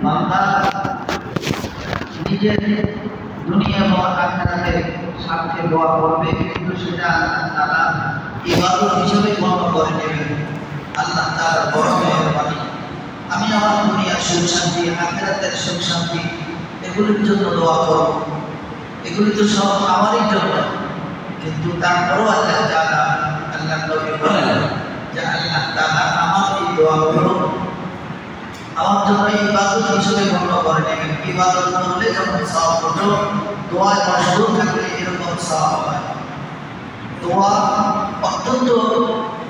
বান্দা নিজের দুনিয়া এবং আখিরাতের স্বার্থে দোয়া করবে, কিন্তু সেটা আল্লাহ তাআলা ইবাদত হিসেবে গণ্য করে নেবে। আল্লাহ তাআলা বড় মেহেরবানি। আমি আমার দুনিয়ার সুখ শান্তি, আখিরাতের সুখ শান্তি এগুলির জন্য দোয়া করব, এগুলি তো সব আমারই জন্য। কিন্তু তারপরও আল্লাহ তাআলা, আল্লাহ নবী বলেন যে আল্লাহ তাআলা আমার এই দোয়াগুলো আমার জন্য ইবাদত হিসেবে গণ্য করে নেবেন। ইবাদত করলে যখন সওয়াব হতো, দোয়ায় মশগুল থাকলে এরকম সওয়াব হয়। দোয়া অত্যন্ত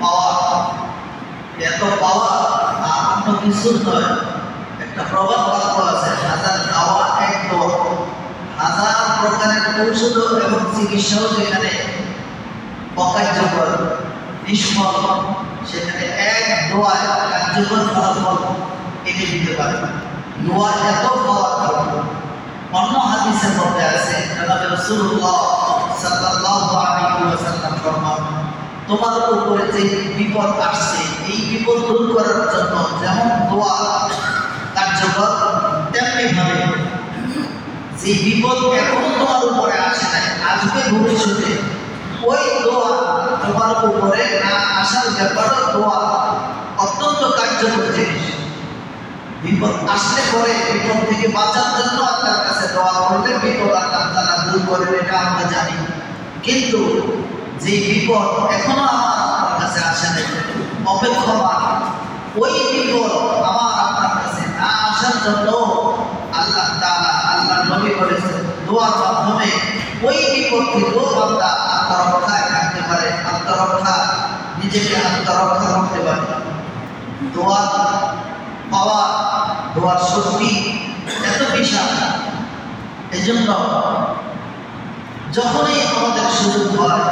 পাওয়া, এত পাওয়া আর অন্য কিছুর নয়। একটা প্রবাদ বাক্য আছে, হাজার দাওয়া এক দোয়া। হাজার প্রকারের ঔষধ এবং চিকিৎসাও যেখানে অকার্যকর, নিষ্ফল, সেখানে এক দোয়ায় কার্যকর ফলাফল এনে দিতে পারে। দোয়া এত পাওয়ার। অন্য হাদিসের মধ্যে আছে, জনাবে রাসূলুল্লাহ সাল্লাল্লাহু আলাইহি ওয়াসাল্লাম ফরমান, তোমার উপরে যে বিপদ আসছে, এই বিপদ দূর করার জন্য যেমন দোয়া কার্যকর, তেমনি ভাবে যে বিপদ এখনো তোমার উপরে আসে নাই, আসবে ভবিষ্যতে, ওই দোয়া তোমার উপরে না আসার ব্যাপারে দোয়া অত্যন্ত কার্যকর জিনিস। বিপদ আসলে পরে বিপদ থেকে বাঁচার জন্য আল্লাহর কাছে দোয়া করলে বিপদ আল্লাহ তাআলা দূর করবে, এটা আমরা জানি। কিন্তু যে বিপদ এখনো আমার কাছে আসে নাই, অপেক্ষমান, ওই বিপদ আমার আপনার কাছে না আসার জন্য আল্লাহ তাআলা, আল্লাহর নবী বলেছেন, দোয়ার মাধ্যমে ওই বিপদ থেকেও বান্দা আত্মরক্ষায় থাকতে পারে, আত্মরক্ষা, নিজেকে আত্মরক্ষা করতে পারে। দোয়া পাওয়া, দোয়ার শক্তি এত বিশাল। এই জন্য যখনই আমাদের সুযোগ হয়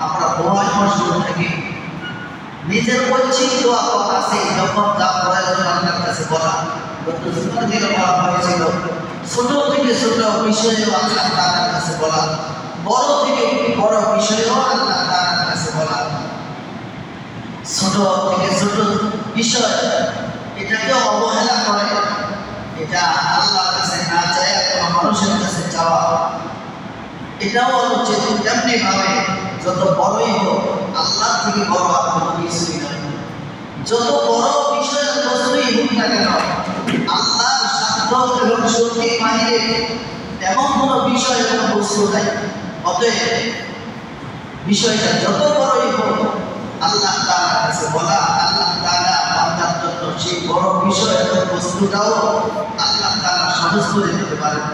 আমরা দোয়ায় মশগুল থাকি। নিজের ঐচ্ছিক দোয়া কত আছে, যখন যা প্রয়োজন আল্লাহর কাছে বলা। গত জুমার দিনে বলা হয়েছিল, ছোট থেকে ছোট বিষয়েও আল্লাহ তাআলার কাছে বলা, বড় থেকে বড় বিষয়েও আল্লাহ তাআলার কাছে বলা। ছোট থেকে ছোট বিষয় এটাকে অবহেলা করে, এটা আল্লাহর কাছে না চায় কোনো মানুষের কাছে চাওয়া, এটাও অনুচিত। তেমনি ভাবে যত বড়ই হোক, আল্লাহ থেকে বড় আর কোনো কিছুই নয়। যত বড় বিষয়ের বস্তুই হোক না কেন, আল্লাহর সাধ্য এবং শক্তির বাহিরে এমন কোনো বিষয় এবং বস্তু নাই। অতএব বিষয়টা যত বড়ই হোক, আল্লাহ তাআলার কাছে বলা, আল্লাহ তাআলা বান্দার জন্য সেই বড় বিষয় এবং বস্তুটাও আল্লাহ তাআলা সহজ করে দিতে পারেন।